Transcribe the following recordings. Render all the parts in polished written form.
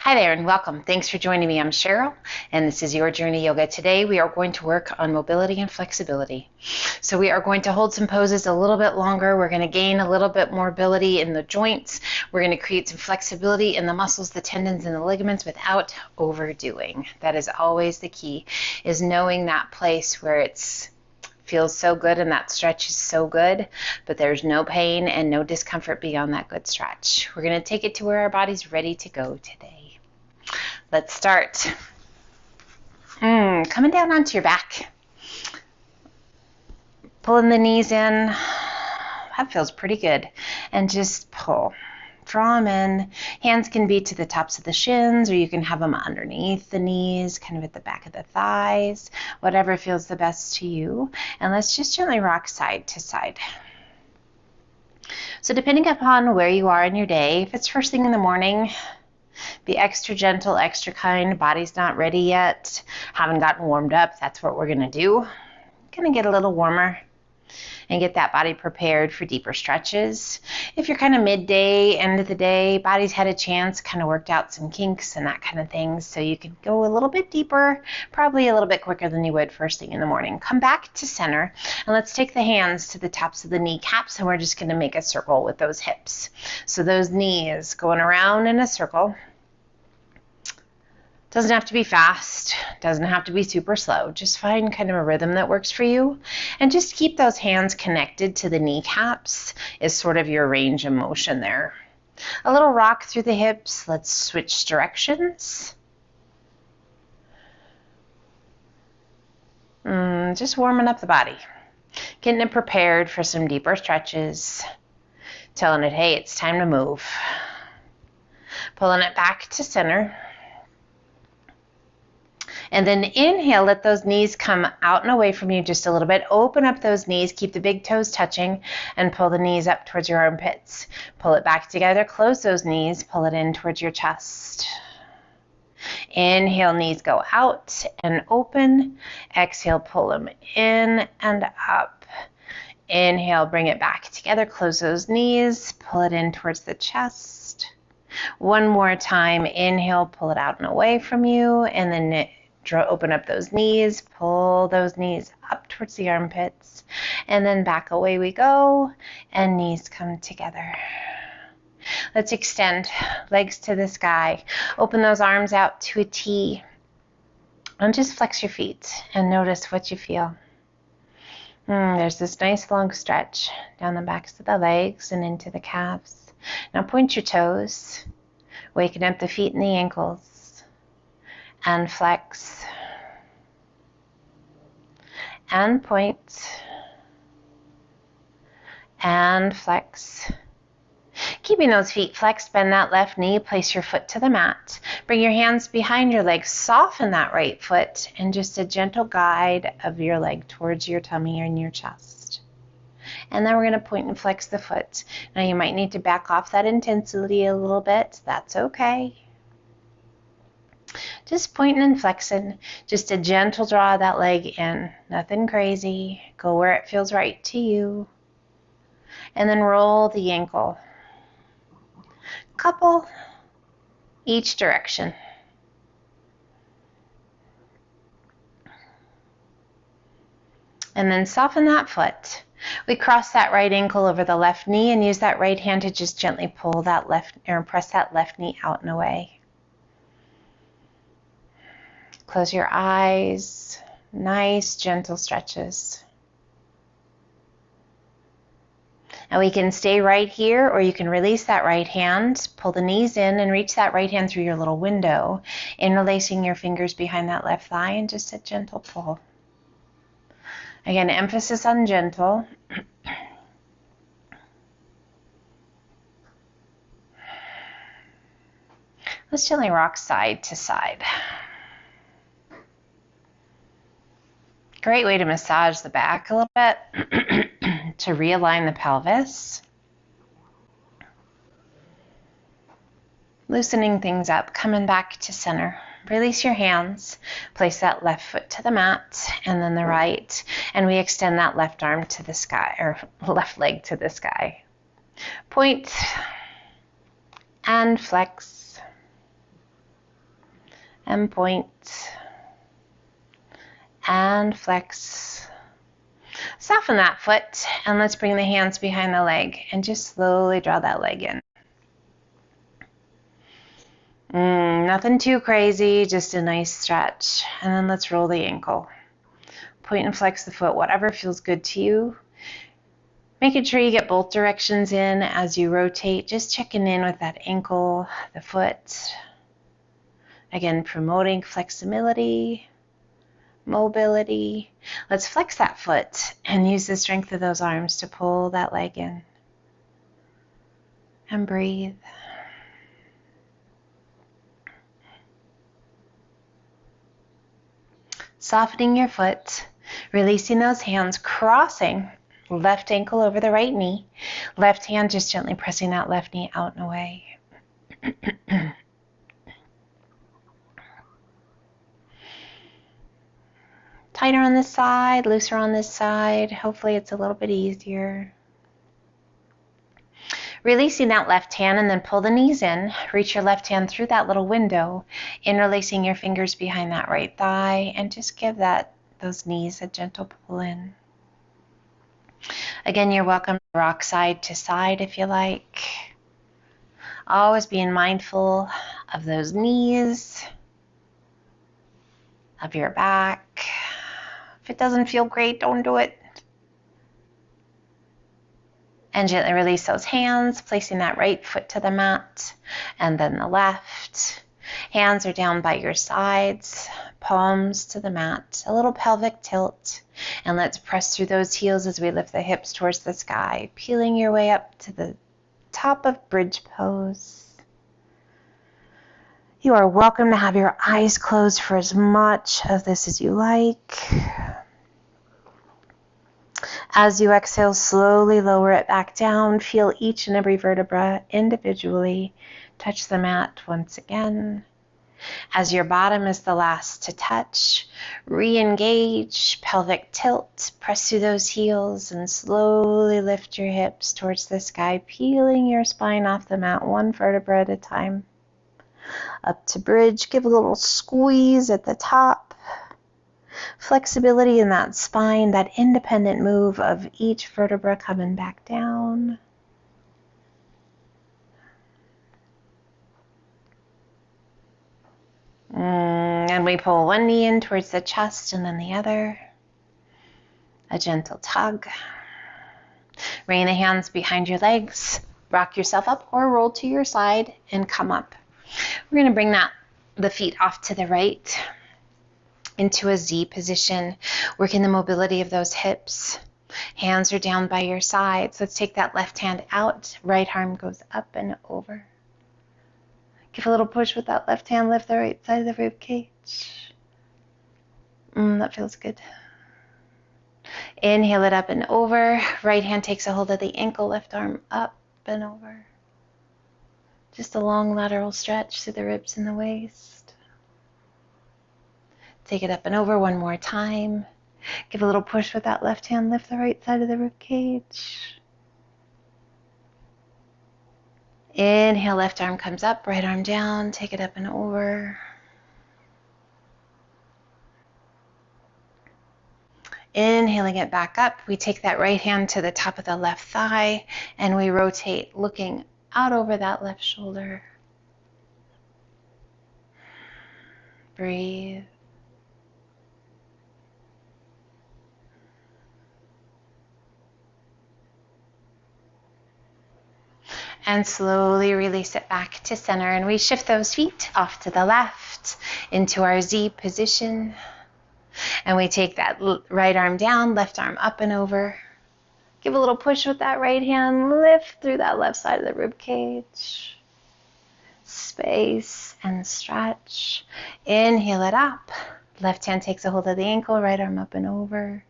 Hi there and welcome. Thanks for joining me. I'm Cheryl and this is Your Journey Yoga. Today we are going to work on mobility and flexibility. So we are going to hold some poses a little bit longer. We're going to gain a little bit more mobility in the joints. We're going to create some flexibility in the muscles, the tendons, and the ligaments without overdoing. That is always the key, is knowing that place where it's feels so good and that stretch is so good, but there's no pain and no discomfort beyond that good stretch. We're going to take it to where our body's ready to go today. Let's start. Coming down onto your back. Pulling the knees in. That feels pretty good. And just pull. Draw them in. Hands can be to the tops of the shins, or you can have them underneath the knees, kind of at the back of the thighs, whatever feels the best to you. And let's just gently rock side to side. So depending upon where you are in your day, if it's first thing in the morning, be extra gentle, extra kind. Body's not ready yet. Haven't gotten warmed up. That's what we're going to do. Going to get a little warmer and get that body prepared for deeper stretches. If you're kind of midday, end of the day, body's had a chance, kind of worked out some kinks and that kind of thing, so you can go a little bit deeper, probably a little bit quicker than you would first thing in the morning. Come back to center, and let's take the hands to the tops of the kneecaps, and we're just going to make a circle with those hips. So those knees going around in a circle. Doesn't have to be fast, doesn't have to be super slow. Just find kind of a rhythm that works for you. And just keep those hands connected to the kneecaps is sort of your range of motion there. A little rock through the hips. Let's switch directions. Just warming up the body. Getting it prepared for some deeper stretches. Telling it, hey, it's time to move. Pulling it back to center. And then inhale, let those knees come out and away from you just a little bit. Open up those knees, keep the big toes touching, and pull the knees up towards your armpits. Pull it back together, close those knees, pull it in towards your chest. Inhale, knees go out and open. Exhale, pull them in and up. Inhale, bring it back together, close those knees, pull it in towards the chest. One more time, inhale, pull it out and away from you, and then open up those knees, pull those knees up towards the armpits, and then back away we go, and knees come together. Let's extend legs to the sky. Open those arms out to a T, and just flex your feet and notice what you feel. There's this nice long stretch down the backs of the legs and into the calves. Now point your toes, waking up the feet and the ankles. And flex, and point, and flex. Keeping those feet flexed, bend that left knee, place your foot to the mat. Bring your hands behind your legs, soften that right foot, and just a gentle guide of your leg towards your tummy and your chest. And then we're going to point and flex the foot. Now you might need to back off that intensity a little bit. That's okay. Just pointing and flexing, just a gentle draw of that leg in, nothing crazy. Go where it feels right to you. And then roll the ankle. Couple each direction. And then soften that foot. We cross that right ankle over the left knee and use that right hand to just gently pull that left, or press that left knee out and away. Close your eyes, nice gentle stretches. And we can stay right here, or you can release that right hand, pull the knees in and reach that right hand through your little window, interlacing your fingers behind that left thigh and just a gentle pull. Again, emphasis on gentle. Let's gently rock side to side. Great way to massage the back a little bit to realign the pelvis. Loosening things up, coming back to center. Release your hands, place that left foot to the mat and then the right, and we extend that left arm to the sky, or left leg to the sky. Point and flex. and point and flex. Soften that foot, and let's bring the hands behind the leg and just slowly draw that leg in. Nothing too crazy, just a nice stretch. And then let's roll the ankle. Point and flex the foot, whatever feels good to you. Making sure you get both directions in as you rotate, just checking in with that ankle, the foot. Again, promoting flexibility, mobility. Let's flex that foot and use the strength of those arms to pull that leg in. And breathe. Softening your foot, releasing those hands, crossing left ankle over the right knee. Left hand just gently pressing that left knee out and away. Tighter on this side, looser on this side. Hopefully it's a little bit easier. Releasing that left hand and then pull the knees in. Reach your left hand through that little window, interlacing your fingers behind that right thigh, and just give those knees a gentle pull in. Again, you're welcome to rock side to side if you like. Always being mindful of those knees, of your back. If it doesn't feel great, don't do it. And gently release those hands, placing that right foot to the mat and then the left. Hands are down by your sides, palms to the mat, a little pelvic tilt. And let's press through those heels as we lift the hips towards the sky, peeling your way up to the top of bridge pose. You are welcome to have your eyes closed for as much of this as you like. As you exhale, slowly lower it back down. Feel each and every vertebra individually touch the mat once again. As your bottom is the last to touch, re-engage, pelvic tilt, press through those heels and slowly lift your hips towards the sky, peeling your spine off the mat one vertebra at a time. Up to bridge, give a little squeeze at the top. Flexibility in that spine, that independent move of each vertebra coming back down. And we pull one knee in towards the chest and then the other. A gentle tug. Bring the hands behind your legs. Rock yourself up or roll to your side and come up. We're going to bring the feet off to the right into a Z position, working the mobility of those hips. Hands are down by your sides. Let's take that left hand out. Right arm goes up and over. Give a little push with that left hand. Lift the right side of the rib cage. That feels good. Inhale it up and over. Right hand takes a hold of the ankle. Left arm up and over. Just a long lateral stretch through the ribs and the waist. Take it up and over one more time. Give a little push with that left hand. Lift the right side of the rib cage. Inhale, left arm comes up, right arm down. Take it up and over. Inhaling it back up, we take that right hand to the top of the left thigh and we rotate, looking out over that left shoulder. Breathe. And slowly release it back to center. And we shift those feet off to the left into our Z position. And we take that right arm down, left arm up and over. Give a little push with that right hand. Lift through that left side of the rib cage. Space and stretch. Inhale it up. Left hand takes a hold of the ankle, right arm up and over.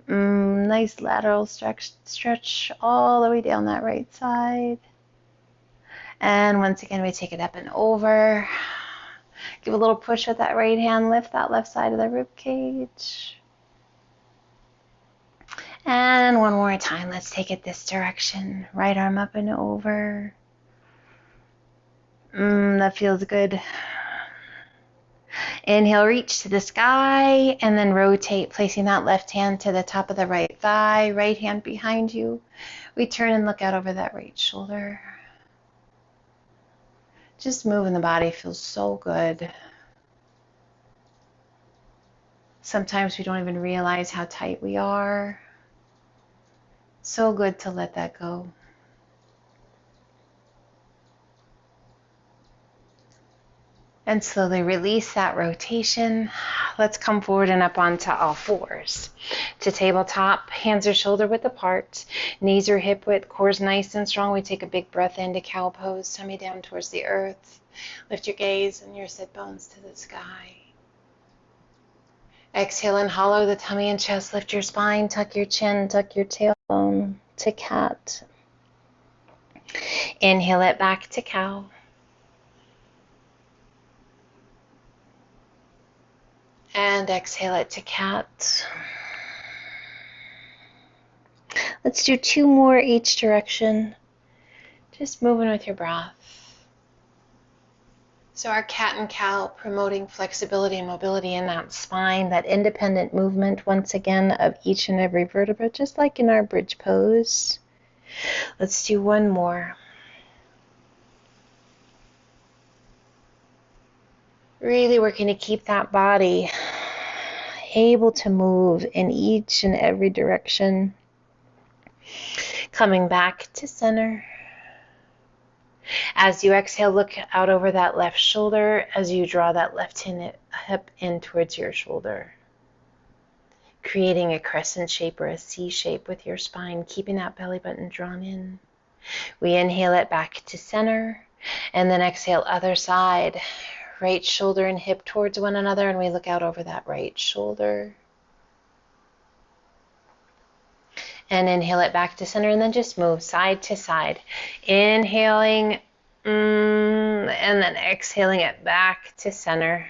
Nice lateral stretch all the way down that right side. And once again, we take it up and over. Give a little push with that right hand. Lift that left side of the rib cage. And one more time, let's take it this direction. Right arm up and over. That feels good. Inhale, reach to the sky, and then rotate, placing that left hand to the top of the right thigh, right hand behind you. We turn and look out over that right shoulder. Just moving the body feels so good. Sometimes we don't even realize how tight we are. So good to let that go. And slowly release that rotation. Let's come forward and up onto all fours. To tabletop, hands are shoulder width apart, knees are hip width, core's nice and strong. We take a big breath into cow pose, tummy down towards the earth. Lift your gaze and your sit bones to the sky. Exhale and hollow the tummy and chest. Lift your spine, tuck your chin, tuck your tailbone to cat. Inhale it back to cow. And exhale it to cat. Let's do 2 more each direction. Just moving with your breath. So our cat and cow, promoting flexibility and mobility in that spine, that independent movement once again of each and every vertebra, just like in our bridge pose. Let's do 1 more. Really working to keep that body able to move in each and every direction. Coming back to center. As you exhale, look out over that left shoulder as you draw that left hip in towards your shoulder. Creating a crescent shape or a C shape with your spine, keeping that belly button drawn in. We inhale it back to center, and then exhale other side. Right shoulder and hip towards one another, and we look out over that right shoulder. And inhale it back to center, and then just move side to side. Inhaling, and then exhaling it back to center.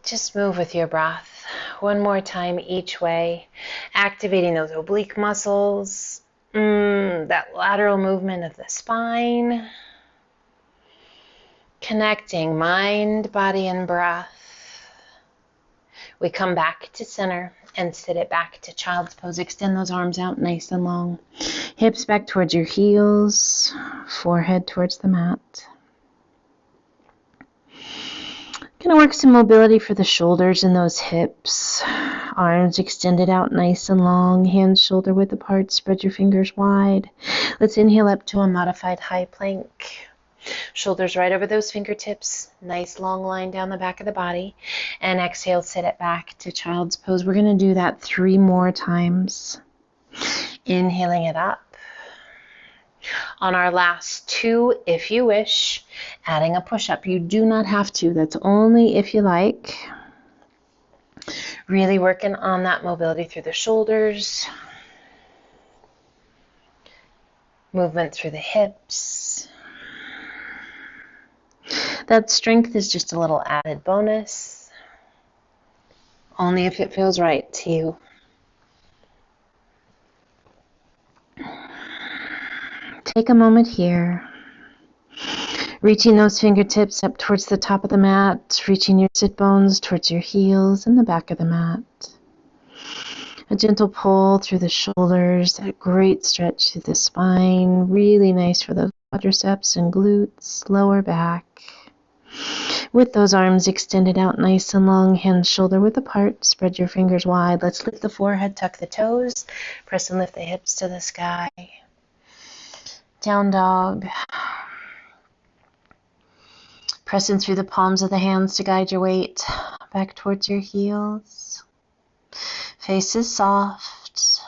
Just move with your breath. 1 more time each way, activating those oblique muscles, that lateral movement of the spine. Connecting mind, body, and breath. We come back to center and sit it back to child's pose. Extend those arms out nice and long. Hips back towards your heels, forehead towards the mat. Gonna work some mobility for the shoulders and those hips. Arms extended out nice and long, hands shoulder width apart, spread your fingers wide. Let's inhale up to a modified high plank. Shoulders right over those fingertips, nice long line down the back of the body. And exhale, sit it back to child's pose. We're going to do that 3 more times. Inhaling it up. On our last 2, if you wish, adding a push-up. You do not have to. That's only if you like. Really working on that mobility through the shoulders. Movement through the hips. That strength is just a little added bonus, only if it feels right to you. Take a moment here, reaching those fingertips up towards the top of the mat, reaching your sit bones towards your heels and the back of the mat. A gentle pull through the shoulders, a great stretch through the spine, really nice for those quadriceps and glutes, lower back. With those arms extended out nice and long, hands shoulder width apart, spread your fingers wide. Let's lift the forehead, tuck the toes, press and lift the hips to the sky. Down dog. Pressing through the palms of the hands to guide your weight back towards your heels. Face is soft.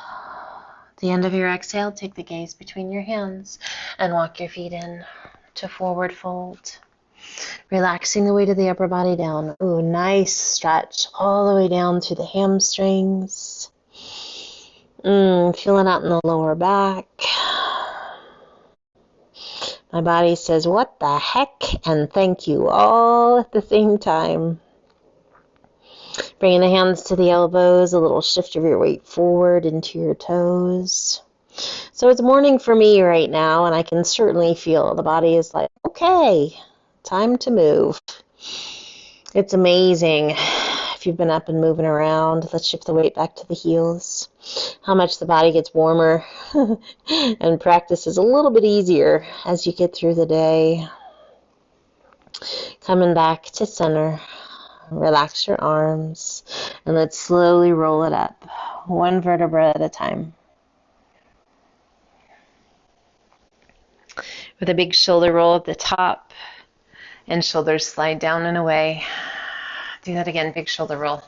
The end of your exhale, take the gaze between your hands and walk your feet in to forward fold. Relaxing the weight of the upper body down. Ooh, nice stretch all the way down to the hamstrings. Feeling out in the lower back. My body says, what the heck, and thank you all at the same time. Bringing the hands to the elbows, a little shift of your weight forward into your toes. So it's morning for me right now, and I can certainly feel the body is like, okay, time to move. It's amazing if you've been up and moving around. Let's shift the weight back to the heels. How much the body gets warmer and practice is a little bit easier as you get through the day. Coming back to center. Relax your arms and let's slowly roll it up, one vertebra at a time. With a big shoulder roll at the top and shoulders slide down and away. Do that again, big shoulder roll.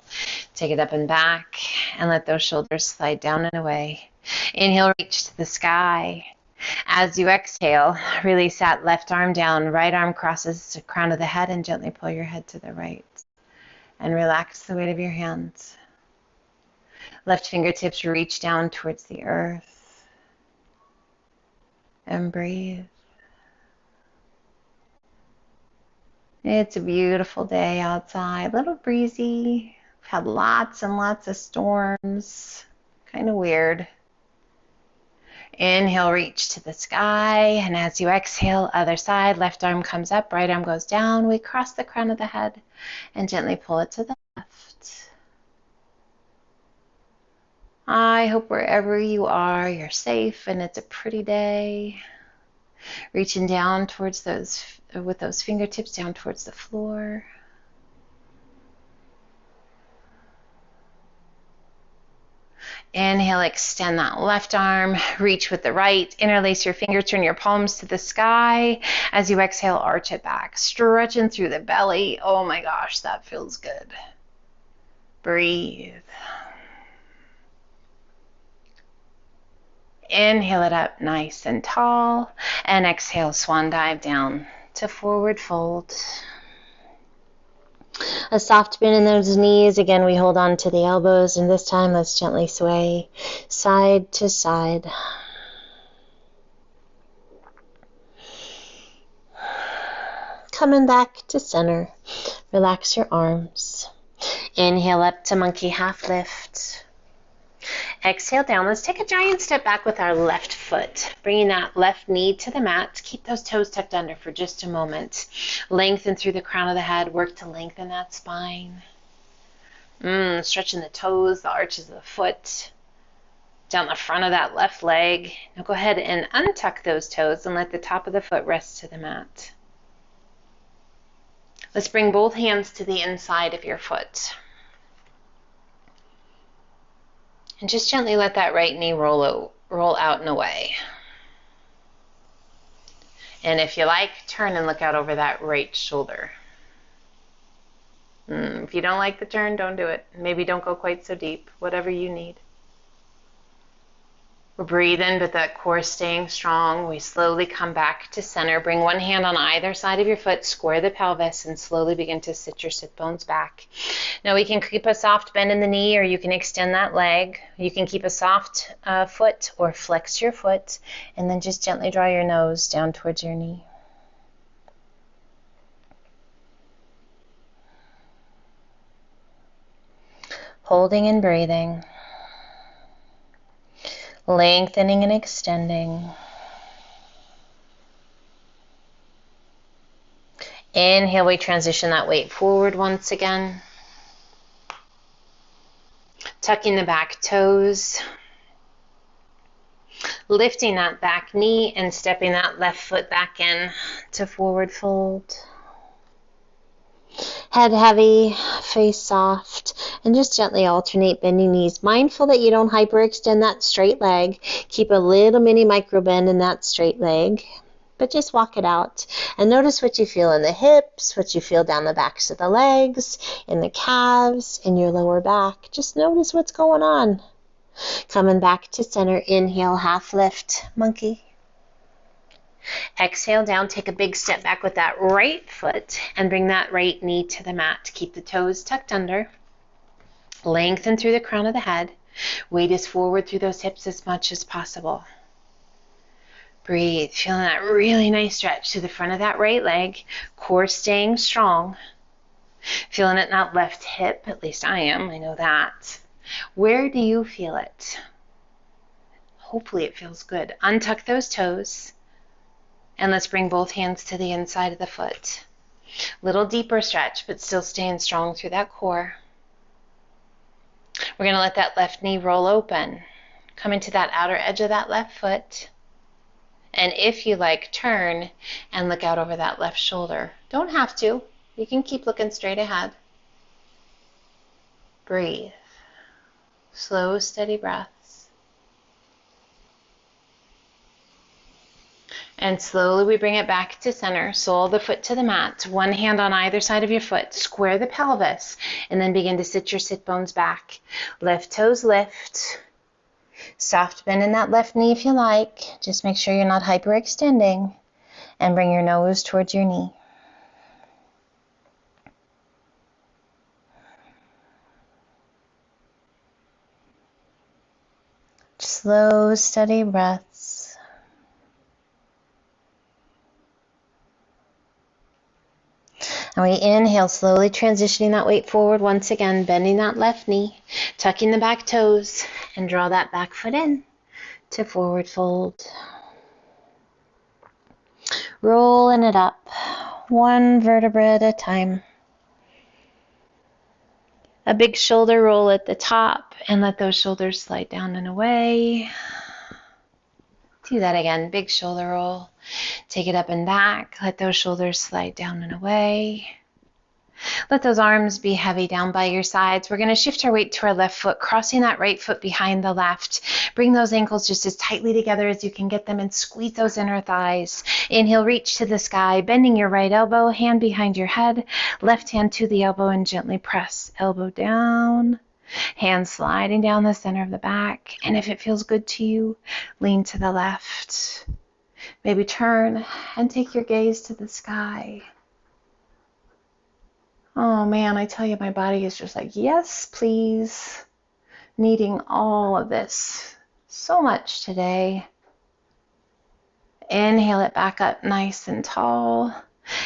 Take it up and back and let those shoulders slide down and away. Inhale, reach to the sky. As you exhale, release that left arm down, right arm crosses the crown of the head and gently pull your head to the right. And relax the weight of your hands. Left fingertips reach down towards the earth. And breathe. It's a beautiful day outside, a little breezy. We've had lots and lots of storms. Kind of weird. Inhale, reach to the sky, and as you exhale, other side, left arm comes up, right arm goes down. We cross the crown of the head and gently pull it to the left. I hope wherever you are, you're safe and it's a pretty day. Reaching down towards those, with those fingertips down towards the floor. Inhale, extend that left arm, reach with the right, interlace your fingers, turn your palms to the sky. As you exhale, arch it back, stretching through the belly. Oh my gosh, that feels good. Breathe. Inhale it up nice and tall, and exhale, swan dive down to forward fold. A soft bend in those knees. Again, we hold on to the elbows, and this time let's gently sway side to side. Coming back to center. Relax your arms. Inhale up to monkey half lift. Exhale down. Let's take a giant step back with our left foot, bringing that left knee to the mat. Keep those toes tucked under for just a moment. Lengthen through the crown of the head. Work to lengthen that spine. Stretching the toes, the arches of the foot, down the front of that left leg. Now go ahead and untuck those toes and let the top of the foot rest to the mat. Let's bring both hands to the inside of your foot. And just gently let that right knee roll out and away. And if you like, turn and look out over that right shoulder. If you don't like the turn, don't do it. Maybe don't go quite so deep, whatever you need. We're breathing, but that core staying strong. We slowly come back to center. Bring one hand on either side of your foot, square the pelvis, and slowly begin to sit your sit bones back. Now we can keep a soft bend in the knee, or you can extend that leg. You can keep a soft foot or flex your foot, and then just gently draw your nose down towards your knee. Holding and breathing. Lengthening and extending. Inhale, we transition that weight forward once again. Tucking the back toes. Lifting that back knee and stepping that left foot back in to forward fold. Head heavy, face soft, and just gently alternate bending knees. Mindful that you don't hyperextend that straight leg. Keep a little mini micro bend in that straight leg, but just walk it out. And notice what you feel in the hips, what you feel down the backs of the legs, in the calves, in your lower back. Just notice what's going on. Coming back to center, inhale, half lift, monkey. Exhale down, take a big step back with that right foot and bring that right knee to the mat. Keep the toes tucked under. Lengthen through the crown of the head. Weight is forward through those hips as much as possible. Breathe, feeling that really nice stretch to the front of that right leg. Core staying strong. Feeling it in that left hip, at least I am, I know that. Where do you feel it? Hopefully it feels good. Untuck those toes, and let's bring both hands to the inside of the foot. Little deeper stretch, but still staying strong through that core. We're going to let that left knee roll open. Come into that outer edge of that left foot. And if you like, turn and look out over that left shoulder. Don't have to. You can keep looking straight ahead. Breathe. Slow, steady breaths. And slowly we bring it back to center. Sole the foot to the mat. One hand on either side of your foot. Square the pelvis. And then begin to sit your sit bones back. Left toes lift. Soft bend in that left knee if you like. Just make sure you're not hyperextending. And bring your nose towards your knee. Slow, steady breaths. And we inhale, slowly transitioning that weight forward once again, bending that left knee, tucking the back toes, and draw that back foot in to forward fold. Rolling it up, one vertebra at a time. A big shoulder roll at the top, and let those shoulders slide down and away. Do that again, big shoulder roll. Take it up and back. Let those shoulders slide down and away. Let those arms be heavy down by your sides. We're going to shift our weight to our left foot, crossing that right foot behind the left. Bring those ankles just as tightly together as you can get them and squeeze those inner thighs. Inhale, reach to the sky, bending your right elbow, hand behind your head, left hand to the elbow, and gently press elbow down. Hand sliding down the center of the back. And if it feels good to you, lean to the left. Maybe turn and take your gaze to the sky. Oh man, I tell you, my body is just like, yes, please. Needing all of this so much today. Inhale it back up nice and tall.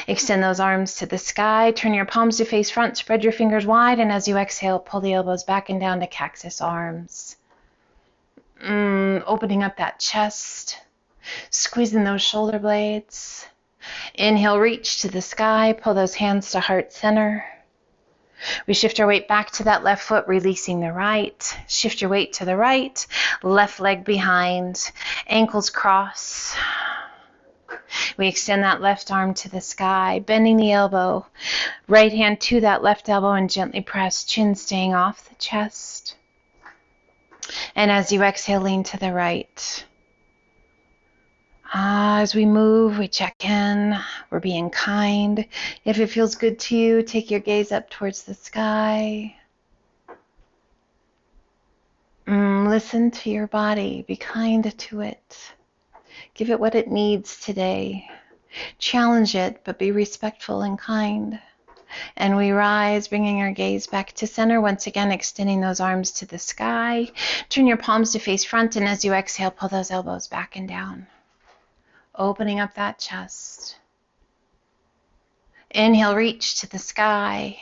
Extend those arms to the sky. Turn your palms to face front. Spread your fingers wide. And as you exhale, pull the elbows back and down to cactus arms. Opening up that chest. Squeezing those shoulder blades. Inhale, reach to the sky. Pull those hands to heart center. We shift our weight back to that left foot, releasing the right. Shift your weight to the right. Left leg behind. Ankles cross. We extend that left arm to the sky, bending the elbow. Right hand to that left elbow and gently press, chin staying off the chest. And as you exhale, lean to the right. As we move, we check in. We're being kind. If it feels good to you, take your gaze up towards the sky. Listen to your body. Be kind to it. Give it what it needs today. Challenge it, but be respectful and kind. And we rise, bringing our gaze back to center. Once again, extending those arms to the sky. Turn your palms to face front, and as you exhale, pull those elbows back and down. Opening up that chest. Inhale, reach to the sky.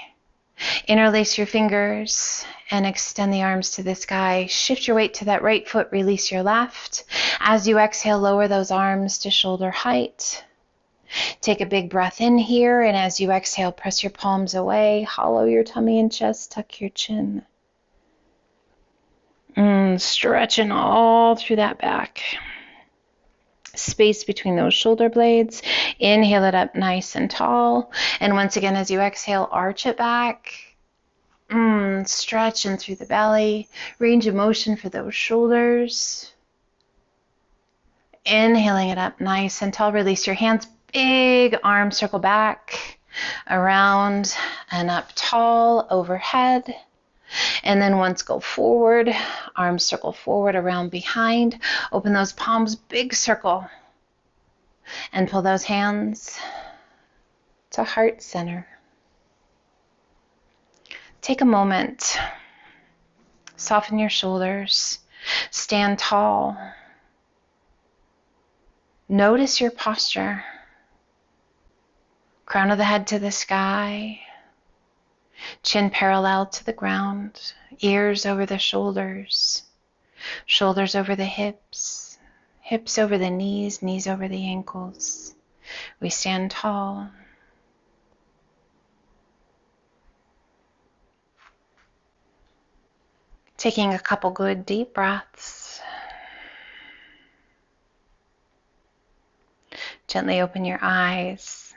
Interlace your fingers and extend the arms to the sky. Shift your weight to that right foot, release your left. As you exhale, lower those arms to shoulder height. Take a big breath in here, and as you exhale, press your palms away. Hollow your tummy and chest, tuck your chin. Stretching all through that back. Space between those shoulder blades. Inhale it up nice and tall. And once again, as you exhale, arch it back. Stretching through the belly. Range of motion for those shoulders. Inhaling it up nice and tall. Release your hands. Big arm circle back, around and up tall, overhead. And then once go forward, arms circle forward, around behind. Open those palms, big circle. And pull those hands to heart center. Take a moment. Soften your shoulders. Stand tall. Notice your posture. Crown of the head to the sky. Chin parallel to the ground. Ears over the shoulders. Shoulders over the hips, hips over the knees, knees over the ankles. We stand tall. Taking a couple good deep breaths. Gently open your eyes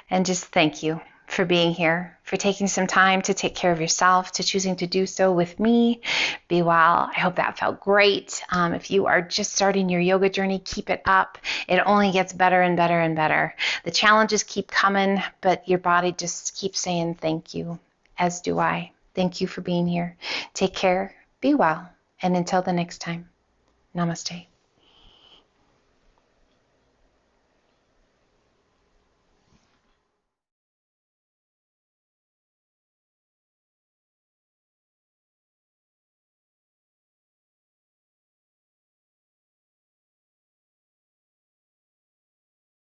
and just thank you for being here, for taking some time to take care of yourself, to choosing to do so with me. Be well. I hope that felt great. If you are just starting your yoga journey, keep it up. It only gets better and better and better. The challenges keep coming, but your body just keeps saying thank you, as do I. Thank you for being here. Take care. Be well. And until the next time, namaste.